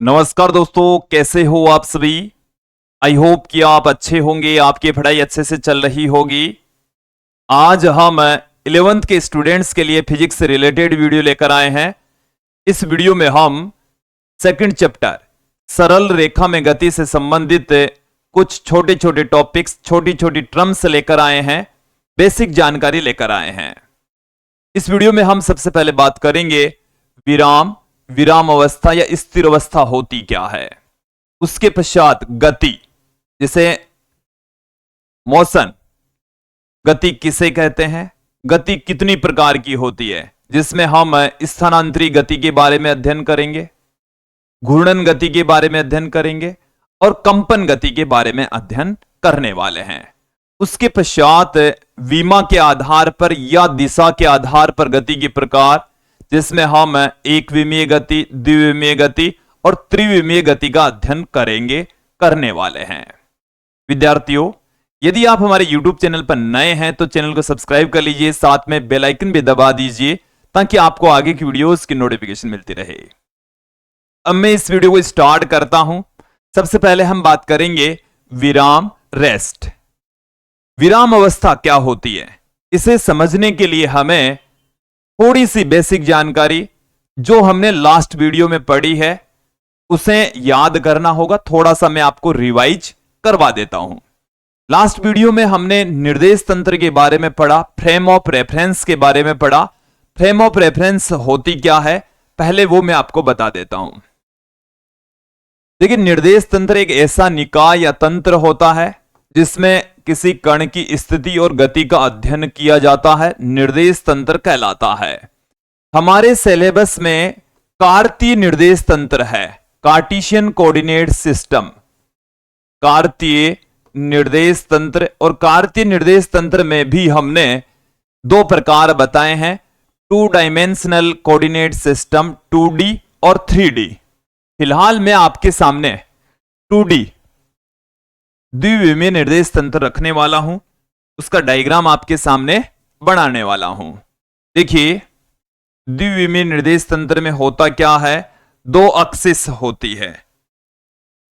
नमस्कार दोस्तों, कैसे हो आप सभी। आई होप कि आप अच्छे होंगे, आपकी पढ़ाई अच्छे से चल रही होगी। आज हम 11th के स्टूडेंट्स के लिए फिजिक्स से रिलेटेड वीडियो लेकर आए हैं। इस वीडियो में हम सेकंड चैप्टर सरल रेखा में गति से संबंधित कुछ छोटे छोटे टॉपिक्स, छोटी छोटी टर्म्स लेकर आए हैं, बेसिक जानकारी लेकर आए हैं। इस वीडियो में हम सबसे पहले बात करेंगे विराम अवस्था या स्थिर अवस्था होती क्या है। उसके पश्चात गति, जिसे मोशन, गति किसे कहते हैं, गति कितनी प्रकार की होती है, जिसमें हम स्थानांतरी गति के बारे में अध्ययन करेंगे, घूर्णन गति के बारे में अध्ययन करेंगे और कंपन गति के बारे में अध्ययन करने वाले हैं। उसके पश्चात विमा के आधार पर या दिशा के आधार पर गति के प्रकार, जिसमें हम एक विमीय गति, द्विविमीय गति और त्रिविमीय गति का अध्ययन करने वाले हैं। विद्यार्थियों, यदि आप हमारे YouTube चैनल पर नए हैं तो चैनल को सब्सक्राइब कर लीजिए, साथ में बेल आइकन भी दबा दीजिए ताकि आपको आगे की वीडियोस की नोटिफिकेशन मिलती रहे। अब मैं इस वीडियो को स्टार्ट करता हूं। सबसे पहले हम बात करेंगे रेस्ट। विराम अवस्था क्या होती है, इसे समझने के लिए हमें थोड़ी सी बेसिक जानकारी जो हमने लास्ट वीडियो में पढ़ी है उसे याद करना होगा। थोड़ा सा मैं आपको रिवाइज करवा देता हूं। लास्ट वीडियो में हमने निर्देश तंत्र के बारे में पढ़ा, फ्रेम ऑफ रेफरेंस के बारे में पढ़ा। फ्रेम ऑफ रेफरेंस होती क्या है, पहले वो मैं आपको बता देता हूं। देखिए, निर्देश तंत्र एक ऐसा निकाय या तंत्र होता है जिसमें किसी कण की स्थिति और गति का अध्ययन किया जाता है, निर्देश तंत्र कहलाता है। हमारे सिलेबस में कार्तीय निर्देश तंत्र है, कार्टेशियन कोऑर्डिनेट सिस्टम, कार्तीय निर्देश तंत्र। और कार्तीय निर्देश तंत्र में भी हमने दो प्रकार बताए हैं, 2 डायमेंशनल कोऑर्डिनेट सिस्टम 2D और 3D। फिलहाल मैं आपके सामने 2D द्विविमीय निर्देश तंत्र रखने वाला हूं, उसका डायग्राम आपके सामने बनाने वाला हूं। देखिए, द्विविमीय निर्देश तंत्र में होता क्या है, 2 एक्सिस होती है,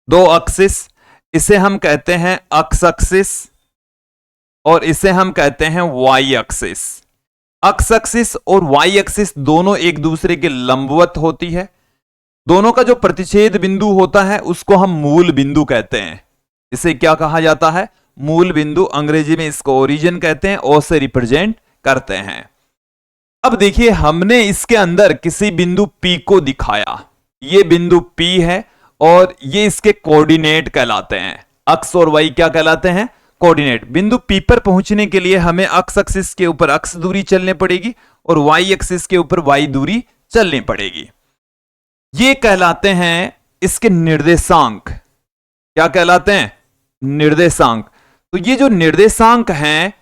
2 एक्सिस। इसे हम कहते हैं एक्स एक्सिस और इसे हम कहते हैं वाई एक्सिस। एक्स एक्सिस और वाई एक्सिस दोनों एक दूसरे के लंबवत होती है। दोनों का जो प्रतिच्छेद बिंदु होता है उसको हम मूल बिंदु कहते हैं। इसे क्या कहा जाता है, मूल बिंदु। अंग्रेजी में इसको ओरिजिन कहते हैं, ओ से रिप्रेजेंट करते हैं। अब देखिए, हमने इसके अंदर किसी बिंदु P को दिखाया, ये बिंदु P है और ये इसके कोऑर्डिनेट कहलाते हैं। एक्स और वाई क्या कहलाते हैं, कोऑर्डिनेट। बिंदु P पर पहुंचने के लिए हमें एक्स एक्सिस के ऊपर एक्स दूरी चलनी पड़ेगी और वाई एक्सिस के ऊपर वाई दूरी चलनी पड़ेगी। ये कहलाते हैं इसके निर्देशांक। क्या कहलाते हैं, निर्देशांक। तो ये जो निर्देशांक हैं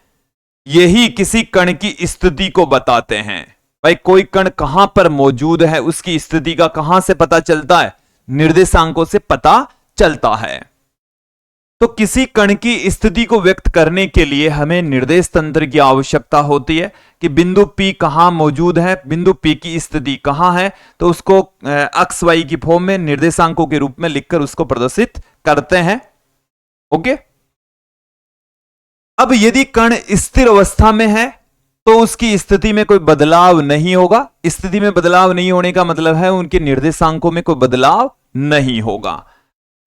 यही किसी कण की स्थिति को बताते हैं। भाई, कोई कण कहां पर मौजूद है उसकी स्थिति का कहां से पता चलता है, निर्देशांकों से पता चलता है। तो किसी कण की स्थिति को व्यक्त करने के लिए हमें निर्देश तंत्र की आवश्यकता होती है कि बिंदु P कहां मौजूद है, बिंदु P की स्थिति कहां है, तो उसको एक्स वाई की फॉर्म में निर्देशांकों के रूप में लिखकर उसको प्रदर्शित करते हैं। ओके। अब यदि कण स्थिर अवस्था में है तो उसकी स्थिति में कोई बदलाव नहीं होगा। स्थिति में बदलाव नहीं होने का मतलब है उनके निर्देशांकों में कोई बदलाव नहीं होगा।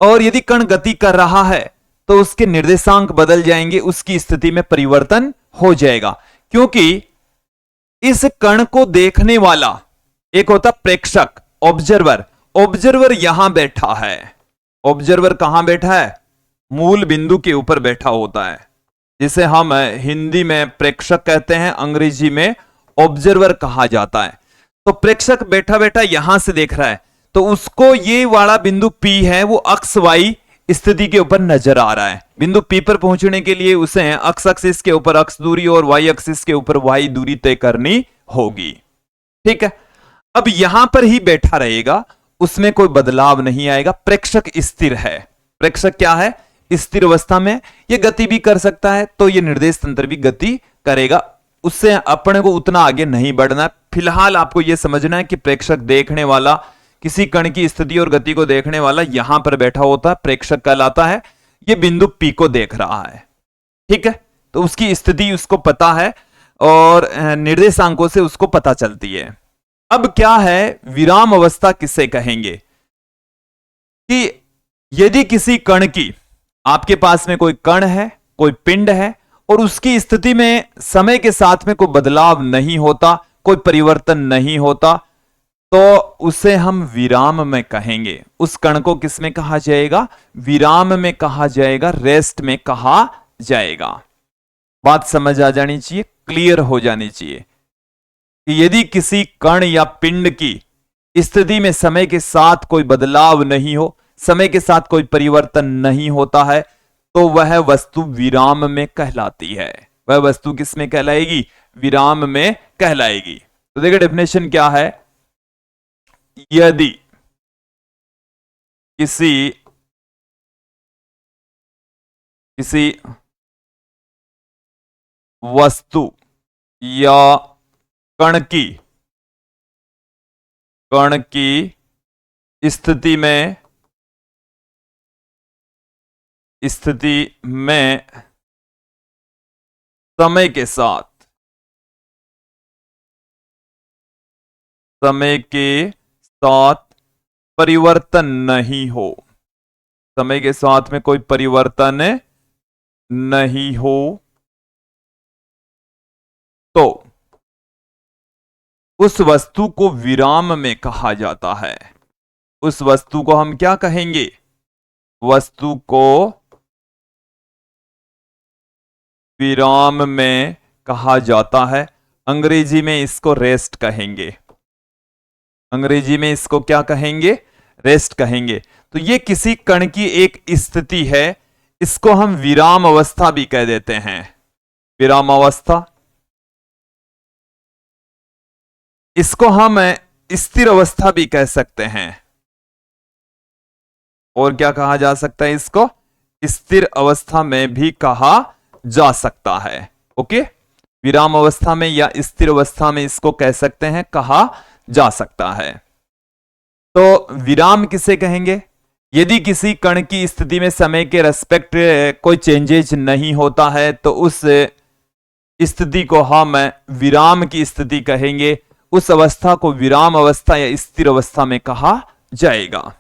और यदि कण गति कर रहा है तो उसके निर्देशांक बदल जाएंगे, उसकी स्थिति में परिवर्तन हो जाएगा। क्योंकि इस कण को देखने वाला एक होता प्रेक्षक, ऑब्जर्वर। ऑब्जर्वर यहां बैठा है। ऑब्जर्वर कहां बैठा है, मूल बिंदु के ऊपर बैठा होता है, जिसे हम हिंदी में प्रेक्षक कहते हैं, अंग्रेजी में ऑब्जर्वर कहा जाता है। तो प्रेक्षक बैठा बैठा यहां से देख रहा है, तो उसको ये वाला बिंदु P है वो एक्स वाई स्थिति के ऊपर नजर आ रहा है। बिंदु P पर पहुंचने के लिए उसे एक्स एक्सिस के ऊपर एक्स दूरी और वाई एक्सिस के ऊपर वाई दूरी तय करनी होगी। ठीक है। अब यहां पर ही बैठा रहेगा, उसमें कोई बदलाव नहीं आएगा। प्रेक्षक स्थिर है। प्रेक्षक क्या है, स्थिर अवस्था में। यह गति भी कर सकता है तो यह निर्देश तंत्र भी गति करेगा। उससे अपने को उतना आगे नहीं बढ़ना। फिलहाल आपको यह समझना है कि प्रेक्षक देखने वाला किसी कण की स्थिति और गति को देखने वाला यहां पर बैठा होता है, प्रेक्षक कहलाता है। ये बिंदु P को देख रहा है, ठीक है, तो उसकी स्थिति उसको पता है और निर्देशांकों से उसको पता चलती है। अब क्या है, विराम अवस्था किसे कहेंगे कि यदि किसी कण की, आपके पास में कोई कण है, कोई पिंड है और उसकी स्थिति में समय के साथ में कोई बदलाव नहीं होता, कोई परिवर्तन नहीं होता, तो उसे हम विराम में कहेंगे। उस कण को किस में कहा जाएगा? विराम में कहा जाएगा, रेस्ट में कहा जाएगा। बात समझ आ जानी चाहिए, क्लियर हो जानी चाहिए कि यदि किसी कण या पिंड की स्थिति में समय के साथ कोई बदलाव नहीं हो, समय के साथ कोई परिवर्तन नहीं होता है, तो वह वस्तु विराम में कहलाती है। वह वस्तु किस में कहलाएगी? विराम में कहलाएगी। तो देखिए डेफिनेशन क्या है, यदि किसी वस्तु या कण की स्थिति में समय के साथ परिवर्तन नहीं हो, समय के साथ में कोई परिवर्तन नहीं हो, तो उस वस्तु को विराम में कहा जाता है। उस वस्तु को हम क्या कहेंगे? वस्तु को विराम में कहा जाता है। अंग्रेजी में इसको रेस्ट कहेंगे। अंग्रेजी में इसको क्या कहेंगे? रेस्ट कहेंगे। तो ये किसी कण की एक स्थिति है, इसको हम विराम अवस्था भी कह देते हैं। विराम अवस्था, इसको हम स्थिर अवस्था भी कह सकते हैं। और क्या कहा जा सकता है? इसको स्थिर अवस्था में भी कहा जा सकता है। ओके, विराम अवस्था में या स्थिर अवस्था में इसको कह सकते हैं, कहा जा सकता है। तो विराम किसे कहेंगे? यदि किसी कण की स्थिति में समय के रेस्पेक्ट कोई चेंजेज नहीं होता है, तो उस स्थिति को हम विराम की स्थिति कहेंगे। उस अवस्था को विराम अवस्था या स्थिर अवस्था में कहा जाएगा।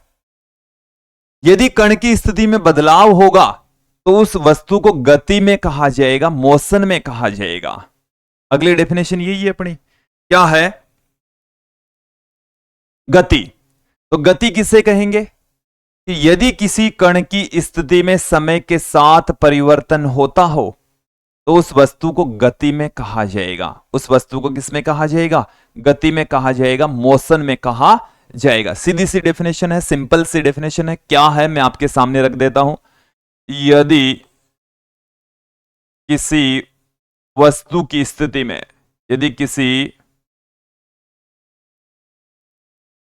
यदि कण की स्थिति में बदलाव होगा, तो उस वस्तु को गति में कहा जाएगा, मोशन में कहा जाएगा। अगली डेफिनेशन यही है अपनी, क्या है? गति। तो गति किसे कहेंगे? कि यदि किसी कण की स्थिति में समय के साथ परिवर्तन होता हो, तो उस वस्तु को गति में कहा जाएगा। उस वस्तु को किस में कहा जाएगा? गति में कहा जाएगा, मोशन में कहा जाएगा। सीधी सी डेफिनेशन है, सिंपल सी डेफिनेशन है। क्या है, मैं आपके सामने रख देता हूं। यदि किसी वस्तु की स्थिति में, यदि किसी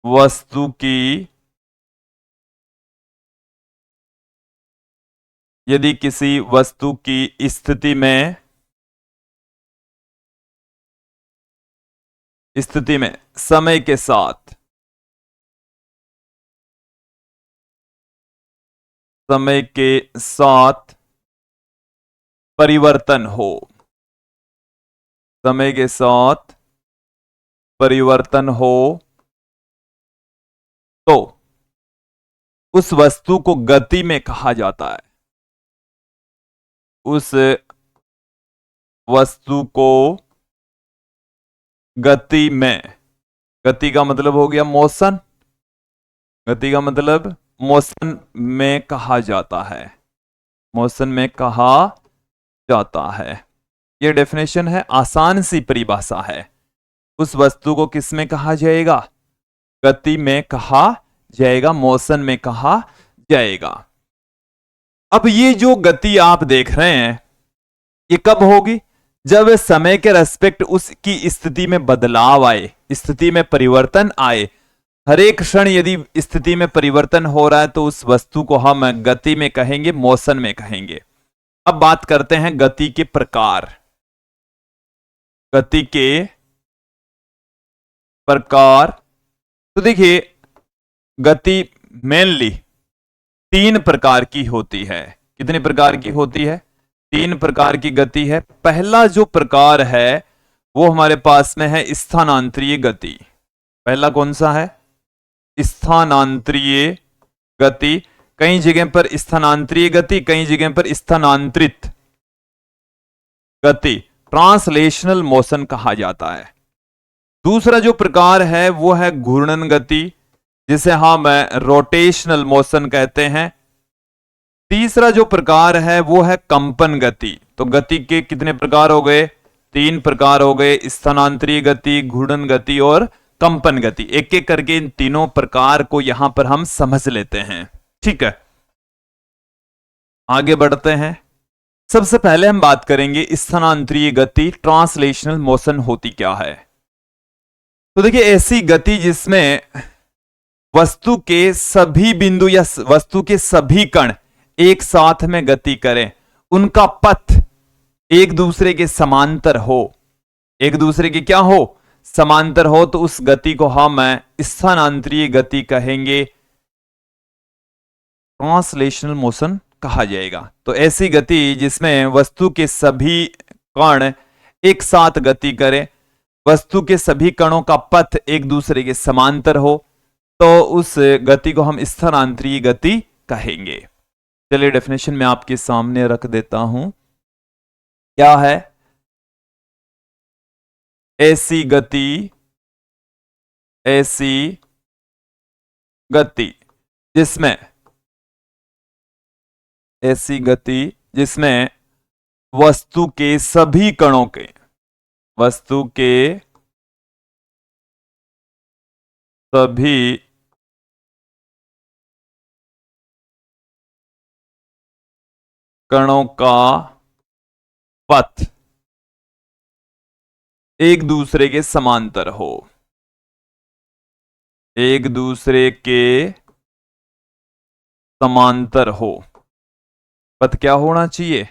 वस्तु की स्थिति में समय के साथ परिवर्तन हो, समय के साथ परिवर्तन हो, तो उस वस्तु को गति में कहा जाता है। उस वस्तु को गति में, गति का मतलब हो गया मोशन, गति का मतलब मोशन में कहा जाता है, मोशन में कहा जाता है। यह डेफिनेशन है, आसान सी परिभाषा है। उस वस्तु को किस में कहा जाएगा? गति में कहा जाएगा, मोशन में कहा जाएगा। अब ये जो गति आप देख रहे हैं, ये कब होगी? जब समय के रेस्पेक्ट उसकी स्थिति में बदलाव आए, स्थिति में परिवर्तन आए। हर एक क्षण यदि स्थिति में परिवर्तन हो रहा है, तो उस वस्तु को हम गति में कहेंगे, मोशन में कहेंगे। अब बात करते हैं गति के प्रकार। गति के प्रकार, तो देखिए गति मेनली 3 प्रकार की होती है। कितने प्रकार की होती है? 3 प्रकार की गति है। पहला जो प्रकार है वो हमारे पास में है स्थानांतरीय गति। पहला कौन सा है? स्थानांतरीय गति। कई जगह पर स्थानांतरीय गति, कई जगह पर स्थानांतरित गति, ट्रांसलेशनल मोशन कहा जाता है। दूसरा जो प्रकार है वो है घूर्णन गति, जिसे हम रोटेशनल मोशन कहते हैं। तीसरा जो प्रकार है वो है कंपन गति। तो गति के कितने प्रकार हो गए? 3 प्रकार हो गए, स्थानांतरीय गति, घूर्णन गति और कंपन गति। एक एक करके इन तीनों प्रकार को यहां पर हम समझ लेते हैं। ठीक है, आगे बढ़ते हैं। सबसे पहले हम बात करेंगे स्थानांतरीय गति, ट्रांसलेशनल मोशन होती क्या है। तो देखिए, ऐसी गति जिसमें वस्तु के सभी बिंदु या वस्तु के सभी कण एक साथ में गति करें, उनका पथ एक दूसरे के समांतर हो, एक दूसरे के क्या हो? समांतर हो, तो उस गति को हम स्थानांतरीय गति कहेंगे, ट्रांसलेशनल मोशन कहा जाएगा। तो ऐसी गति जिसमें वस्तु के सभी कण एक साथ गति करें, वस्तु के सभी कणों का पथ एक दूसरे के समांतर हो, तो उस गति को हम स्थानांतरीय गति कहेंगे। चलिए डेफिनेशन में आपके सामने रख देता हूं। क्या है? ऐसी गति, ऐसी गति जिसमें, ऐसी गति जिसमें वस्तु के सभी कणों के, वस्तु के सभी कणों का पथ एक दूसरे के समांतर हो, एक दूसरे के समांतर हो। पथ क्या होना चाहिए?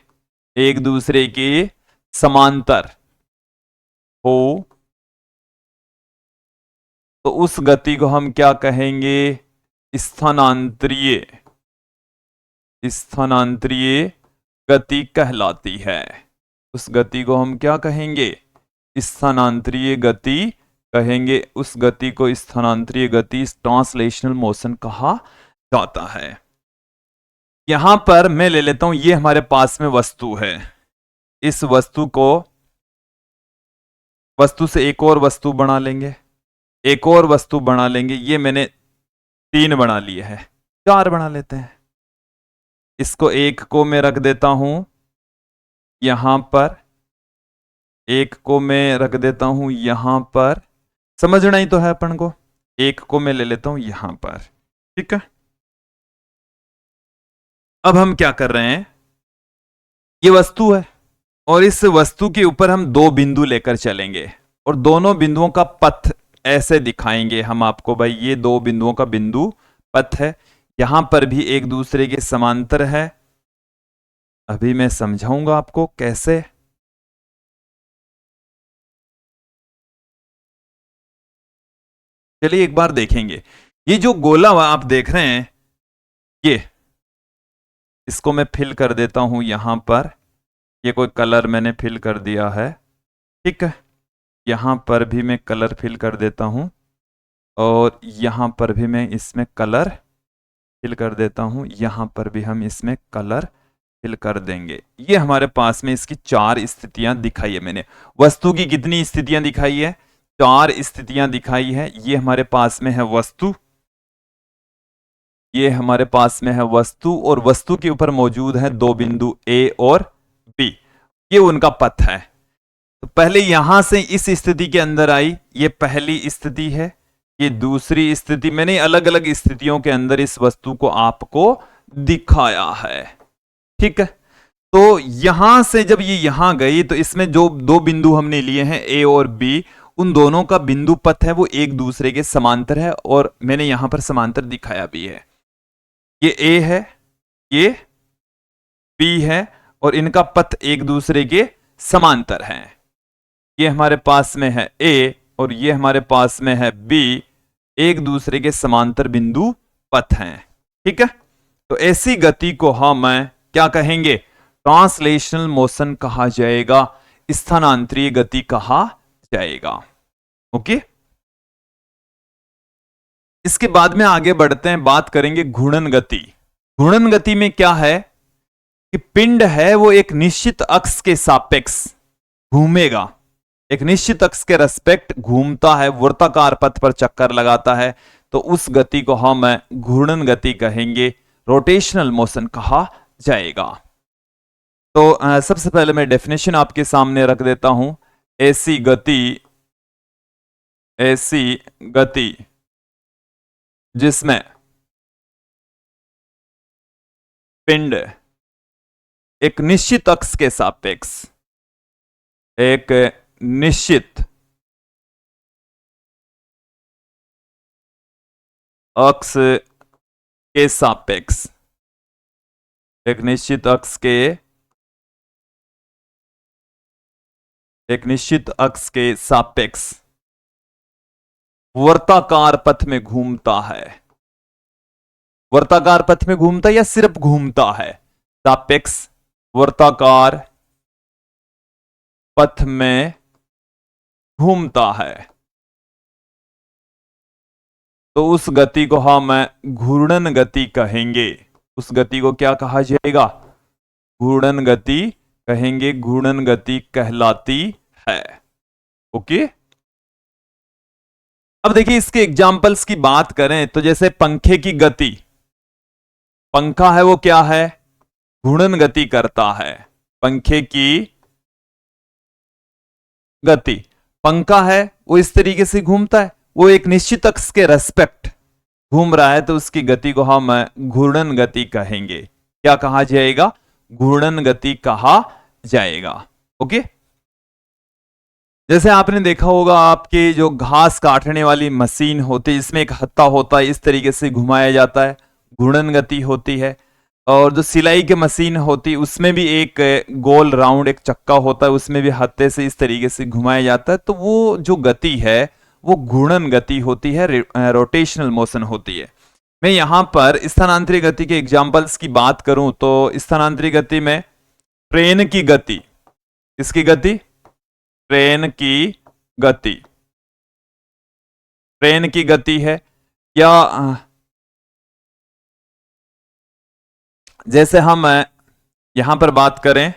एक दूसरे के समांतर हो, तो उस गति को हम क्या कहेंगे? स्थानांतरीय, स्थानांतरीय गति कहलाती है। उस गति को हम क्या कहेंगे? स्थानांतरीय गति कहेंगे। उस गति को स्थानांतरीय गति, ट्रांसलेशनल मोशन कहा जाता है। यहां पर मैं ले लेता हूं, ये हमारे पास में वस्तु है। इस वस्तु को, वस्तु से एक और वस्तु बना लेंगे, एक और वस्तु बना लेंगे। ये मैंने 3 बना लिए हैं, 4 बना लेते हैं। इसको एक को मैं रख देता हूं यहां पर, एक को मैं रख देता हूं यहां पर। समझना ही तो है अपन को। एक को मैं ले लेता हूं यहां पर। ठीक है, अब हम क्या कर रहे हैं? ये वस्तु है और इस वस्तु के ऊपर हम 2 बिंदु लेकर चलेंगे और दोनों बिंदुओं का पथ ऐसे दिखाएंगे हम आपको। भाई ये 2 बिंदुओं का बिंदु पथ है, यहां पर भी एक दूसरे के समांतर है। अभी मैं समझाऊंगा आपको कैसे। चलिए एक बार देखेंगे। ये जो गोला आप देख रहे हैं, ये इसको मैं फिल कर देता हूं यहां पर। ये कोई कलर मैंने फिल कर दिया है। ठीक है, यहां पर भी मैं कलर फिल कर देता हूं और यहां पर भी मैं इसमें कलर फिल कर देता हूं। यहां पर भी हम इसमें कलर फिल कर देंगे। ये हमारे पास में इसकी 4 स्थितियां दिखाई है मैंने। वस्तु की कितनी स्थितियां दिखाई है? 4 स्थितियां दिखाई है। ये हमारे पास में है वस्तु, ये हमारे पास में है वस्तु, और वस्तु के ऊपर मौजूद है 2 बिंदु A और B। ये उनका पथ है। तो पहले यहां से इस स्थिति के अंदर आई, ये पहली स्थिति है, ये दूसरी स्थिति। मैंने अलग अलग स्थितियों के अंदर इस वस्तु को आपको दिखाया है। ठीक है, तो यहां से जब ये यहां गई तो इसमें जो 2 बिंदु हमने लिए हैं A और B, उन दोनों का बिंदु पथ है वो एक दूसरे के समांतर है, और मैंने यहां पर समांतर दिखाया भी है। ये A है, ये B है, और इनका पथ एक दूसरे के समांतर है। ये हमारे पास में है A और ये हमारे पास में है B। एक दूसरे के समांतर बिंदु पथ हैं। ठीक है, तो ऐसी गति को हम क्या कहेंगे? ट्रांसलेशनल मोशन कहा जाएगा, स्थानांतरीय गति कहा जाएगा। ओके, इसके बाद में आगे बढ़ते हैं, बात करेंगे घूर्णन गति। घूर्णन गति में क्या है कि पिंड है वो एक निश्चित अक्ष के सापेक्ष घूमेगा, एक निश्चित अक्ष के रेस्पेक्ट घूमता है, वृत्ताकार पथ पर चक्कर लगाता है, तो उस गति को हम घूर्णन गति कहेंगे, रोटेशनल मोशन कहा जाएगा। तो सबसे पहले मैं डेफिनेशन आपके सामने रख देता हूं। ऐसी गति जिसमें पिंड एक निश्चित अक्ष के सापेक्ष, एक निश्चित अक्ष के सापेक्ष, एक निश्चित अक्ष के सापेक्ष वर्ताकार पथ में घूमता है। वर्ताकार पथ में घूमता या सिर्फ घूमता है? सापेक्ष वर्ताकार पथ में घूमता है, तो उस गति को हम घूर्णन गति कहेंगे। उस गति को क्या कहा जाएगा? घूर्णन गति कहेंगे, घूर्णन गति कहलाती है। ओके, अब देखिए इसके एग्जाम्पल्स की बात करें तो जैसे पंखे की गति, पंखा है वो क्या है? घूर्णन गति करता है। पंखे की गति, पंखा है वो इस तरीके से घूमता है, वो एक निश्चित अक्ष के रेस्पेक्ट घूम रहा है, तो उसकी गति को हम घूर्णन गति कहेंगे। क्या कहा जाएगा? घूर्णन गति कहा जाएगा। ओके, जैसे आपने देखा होगा आपके जो घास काटने वाली मशीन होती है, इसमें एक हत्था होता है, इस तरीके से घुमाया जाता है, घूर्णन गति होती है। और जो सिलाई की मशीन होती है उसमें भी एक गोल राउंड एक चक्का होता है, उसमें भी हत्थे से इस तरीके से घुमाया जाता है, तो वो जो गति है वो घूर्णन गति होती है, रोटेशनल मोशन होती है। मैं यहां पर स्थानांतरित गति के एग्जांपल्स की बात करूं तो स्थानांतरित गति में ट्रेन की गति, इसकी गति, ट्रेन की गति है, या जैसे हम यहां पर बात करें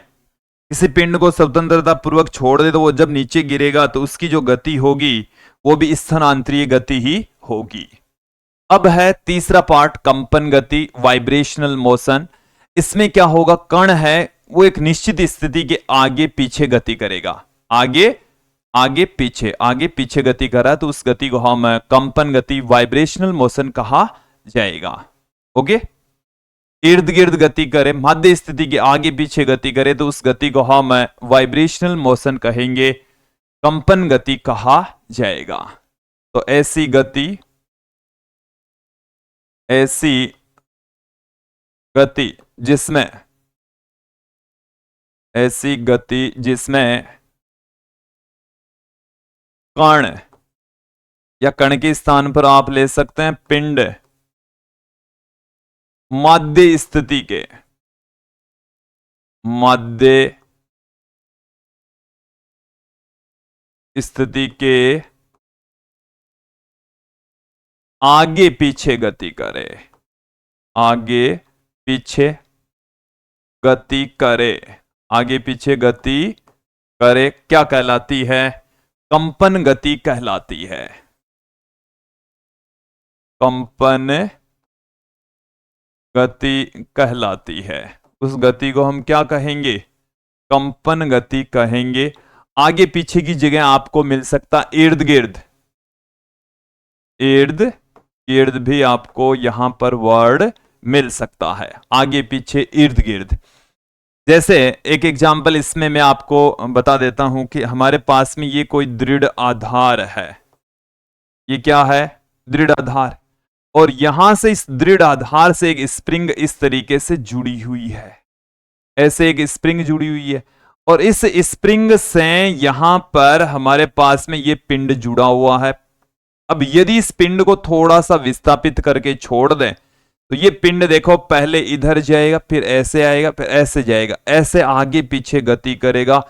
किसी पिंड को स्वतंत्रता पूर्वक छोड़ दे तो वो जब नीचे गिरेगा तो उसकी जो गति होगी वो भी स्थानांतरीय गति ही होगी। अब है तीसरा पार्ट, कंपन गति, वाइब्रेशनल मोशन। इसमें क्या होगा? कण है वो एक निश्चित स्थिति के आगे पीछे गति करेगा, आगे पीछे गति कर रहा है, तो उस गति को हम कंपन गति, वाइब्रेशनल मोशन कहा जाएगा। ओके, इर्द गिर्द गति करे, मध्य स्थिति के आगे पीछे गति करे, तो उस गति को हम वाइब्रेशनल मोशन कहेंगे, कंपन गति कहा जाएगा। तो ऐसी गति जिसमें कण, या कण के स्थान पर आप ले सकते हैं पिंड, मध्य स्थिति के आगे पीछे गति करे, आगे पीछे गति करे, क्या कहलाती है? कंपन गति कहलाती है। कंपन गति कहलाती है। उस गति को हम क्या कहेंगे? कंपन गति कहेंगे। आगे पीछे की जगह आपको मिल सकता इर्द गिर्द भी आपको यहां पर वर्ड मिल सकता है, आगे पीछे इर्द गिर्द। जैसे एक एग्जाम्पल इसमें मैं आपको बता देता हूं कि हमारे पास में ये कोई दृढ़ आधार है, ये क्या है? दृढ़ आधार, और यहां से इस दृढ़ आधार से एक स्प्रिंग इस तरीके से जुड़ी हुई है, ऐसे एक स्प्रिंग जुड़ी हुई है, और इस स्प्रिंग से यहां पर हमारे पास में ये पिंड जुड़ा हुआ है, अब यदि इस पिंड को थोड़ा सा विस्थापित करके छोड़ दें तो ये पिंड देखो पहले इधर जाएगा, फिर ऐसे आएगा, फिर ऐसे जाएगा, ऐसे आगे पीछे गति करेगा।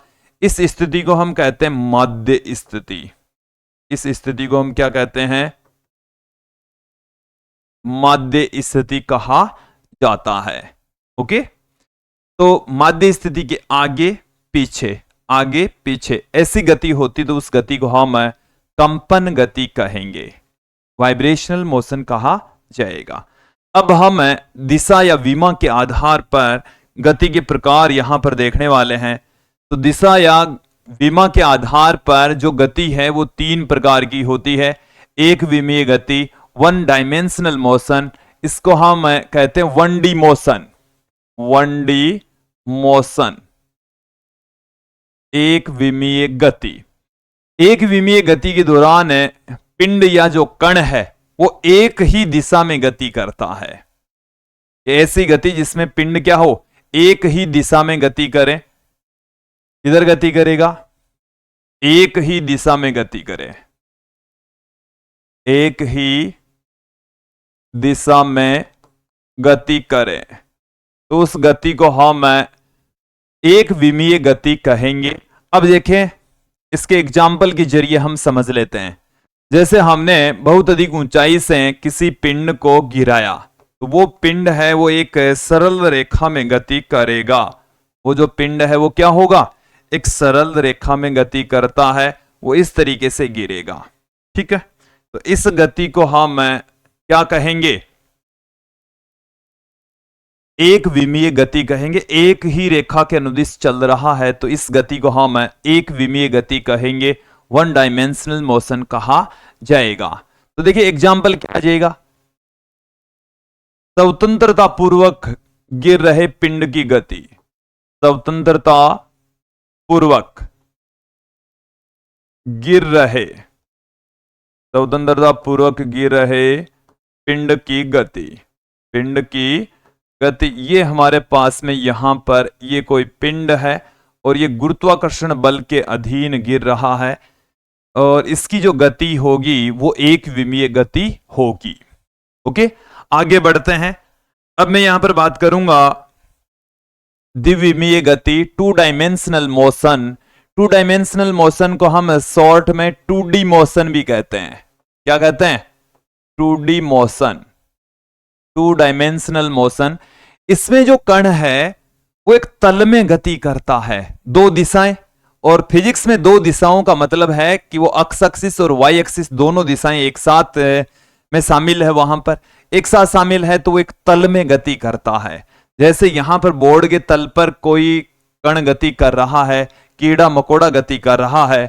इस स्थिति को हम कहते हैं मध्य स्थिति। इस स्थिति को हम क्या कहते हैं? मध्य स्थिति कहा जाता है। ओके, तो मध्य स्थिति के आगे पीछे ऐसी गति होती तो उस गति को हम कंपन गति कहेंगे, वाइब्रेशनल मोशन कहा जाएगा। अब हम दिशा या विमा के आधार पर गति के प्रकार यहां पर देखने वाले हैं। तो दिशा या विमा के आधार पर जो गति है वो 3 प्रकार की होती है। एक विमीय गति, 1 डायमेंशनल मोशन, इसको हम कहते हैं 1D मोशन। 1D मोशन, एक विमीय गति। एक विमीय गति के दौरान पिंड या जो कण है वो एक ही दिशा में गति करता है। ऐसी गति जिसमें पिंड क्या हो, एक ही दिशा में गति करे। किधर गति करेगा? एक ही दिशा में गति करे, एक ही दिशा में गति करे, तो उस गति को हम एक विमीय गति कहेंगे। अब देखें, इसके एग्जाम्पल के जरिए हम समझ लेते हैं। जैसे हमने बहुत अधिक ऊंचाई से किसी पिंड को गिराया, तो वो पिंड है वो एक सरल रेखा में गति करेगा। वो जो पिंड है वो क्या होगा? एक सरल रेखा में गति करता है, वो इस तरीके से गिरेगा। ठीक है, तो इस गति को हम क्या कहेंगे? एक विमीय गति कहेंगे। एक ही रेखा के अनुदिश चल रहा है तो इस गति को हम एक विमीय गति कहेंगे, 1 डायमेंशनल मोशन कहा जाएगा। तो देखिए एग्जाम्पल क्या आ जाएगा? स्वतंत्रता पूर्वक गिर रहे पिंड की गति, स्वतंत्रता पूर्वक गिर रहे, स्वतंत्रता पूर्वक गिर रहे पिंड की गति, पिंड की गति। ये हमारे पास में यहां पर ये कोई पिंड है और ये गुरुत्वाकर्षण बल के अधीन गिर रहा है और इसकी जो गति होगी वो एक विमीय गति होगी। ओके, आगे बढ़ते हैं। अब मैं यहां पर बात करूंगा द्विविमीय गति, 2 डायमेंशनल मोशन। 2 डायमेंशनल मोशन को हम शॉर्ट में 2D मोशन भी कहते हैं। क्या कहते हैं? 2D motion, 2 dimensional motion. इसमें जो कण है वो एक तल में गति करता है, 2 दिशाएं। और फिजिक्स में 2 दिशाओं का मतलब है कि वो एक्स एक्सिस और वाई एक्सिस दोनों दिशाएं एक साथ में शामिल है। वहां पर एक साथ शामिल है तो वो एक तल में गति करता है। जैसे यहां पर बोर्ड के तल पर कोई कण गति कर रहा है, कीड़ा मकोड़ा गति कर रहा है,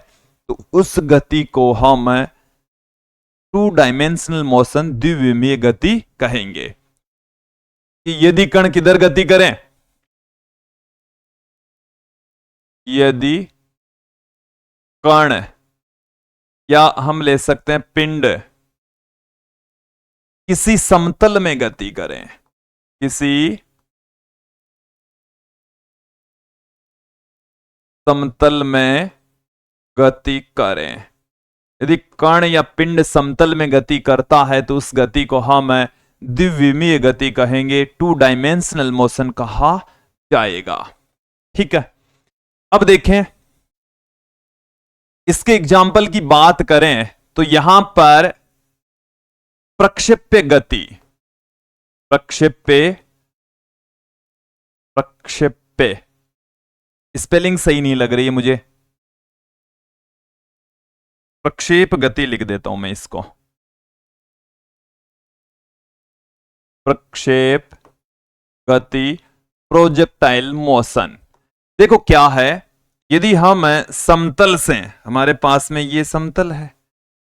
तो उस गति को हम 2 डायमेंशनल मोशन, द्विविमीय गति कहेंगे। कि यदि कण किधर गति करें? यदि कण या हम ले सकते हैं पिंड किसी समतल में गति करें, किसी समतल में गति करें। यदि कण या पिंड समतल में गति करता है तो उस गति को हम द्विविमीय गति कहेंगे, 2 डायमेंशनल मोशन कहा जाएगा। ठीक है, अब देखें इसके एग्जाम्पल की बात करें तो यहां पर प्रक्षेप्य गति, प्रक्षेप्य स्पेलिंग सही नहीं लग रही है मुझे, प्रक्षेप गति लिख देता हूं मैं इसको, प्रक्षेप गति, प्रोजेक्टाइल मोशन। देखो क्या है, यदि हम समतल से, हमारे पास में ये समतल है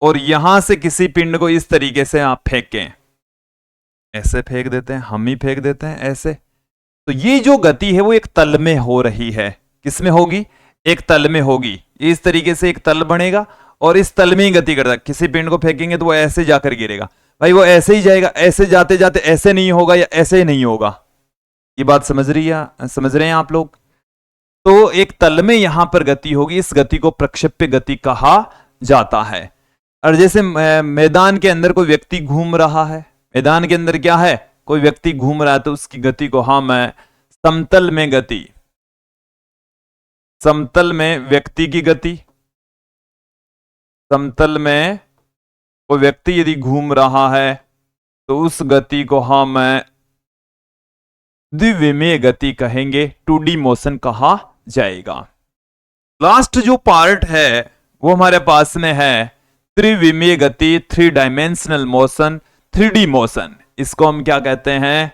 और यहां से किसी पिंड को इस तरीके से आप फेंकें, ऐसे फेंक देते हैं, हम ही फेंक देते हैं ऐसे, तो ये जो गति है वो एक तल में हो रही है। किसमें होगी? एक तल में होगी। इस तरीके से एक तल बनेगा और इस तल में ही गति करता है। किसी पिंड को फेंकेंगे तो वो ऐसे जाकर गिरेगा, भाई वो ऐसे ही जाएगा, ऐसे जाते जाते ऐसे नहीं होगा या ऐसे नहीं होगा। ये बात समझ रहे हैं आप लोग? तो एक तल में यहां पर गति होगी, इस गति को प्रक्षेप्य गति कहा जाता है। और जैसे मैदान के अंदर कोई व्यक्ति घूम रहा है, मैदान के अंदर क्या है, कोई व्यक्ति घूम रहा है, तो उसकी गति को हाँ मैं समतल में गति, समतल में व्यक्ति की गति, समतल में कोई व्यक्ति यदि घूम रहा है तो उस गति को हाँ मैं द्विविमीय गति कहेंगे, 2D मोशन कहा जाएगा। लास्ट जो पार्ट है वो हमारे पास में है त्रिविमीय गति, 3 डायमेंशनल मोशन, 3D मोशन। इसको हम क्या कहते हैं,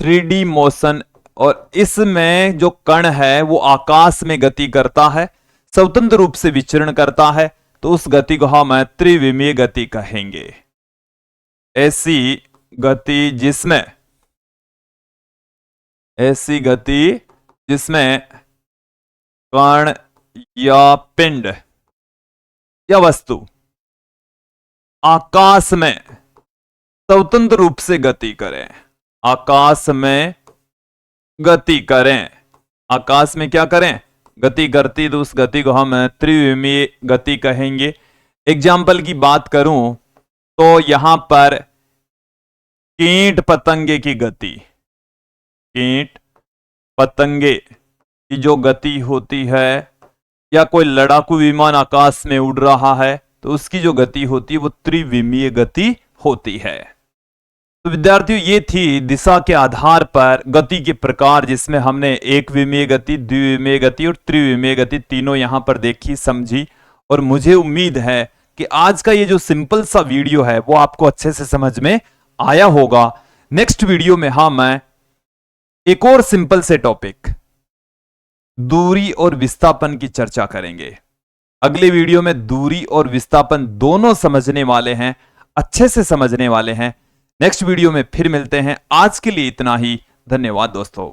3D मोशन। और इसमें जो कण है वो आकाश में गति करता है, स्वतंत्र रूप से विचरण करता है, तो उस गति को हम त्रिविमीय गति कहेंगे। ऐसी गति जिसमें कण या पिंड या वस्तु आकाश में स्वतंत्र रूप से गति करें, आकाश में गति करें, आकाश में क्या करें, गति करती, तो उस गति को हम त्रिविमीय गति कहेंगे। एग्जाम्पल की बात करूं तो यहां पर कीट पतंगे की गति, कीट पतंगे की जो गति होती है, या कोई लड़ाकू विमान आकाश में उड़ रहा है तो उसकी जो गति होती है वो त्रिविमीय गति होती है। तो विद्यार्थियों ये थी दिशा के आधार पर गति के प्रकार, जिसमें हमने एक विमीय गति, द्विविमीय गति और त्रिविमीय गति तीनों यहां पर देखी, समझी। और मुझे उम्मीद है कि आज का ये जो सिंपल सा वीडियो है वो आपको अच्छे से समझ में आया होगा। नेक्स्ट वीडियो में मैं एक और सिंपल से टॉपिक दूरी और विस्थापन की चर्चा करेंगे। अगले वीडियो में दूरी और विस्थापन दोनों समझने वाले हैं, अच्छे से समझने वाले हैं। नेक्स्ट वीडियो में फिर मिलते हैं। आज के लिए इतना ही। धन्यवाद दोस्तों।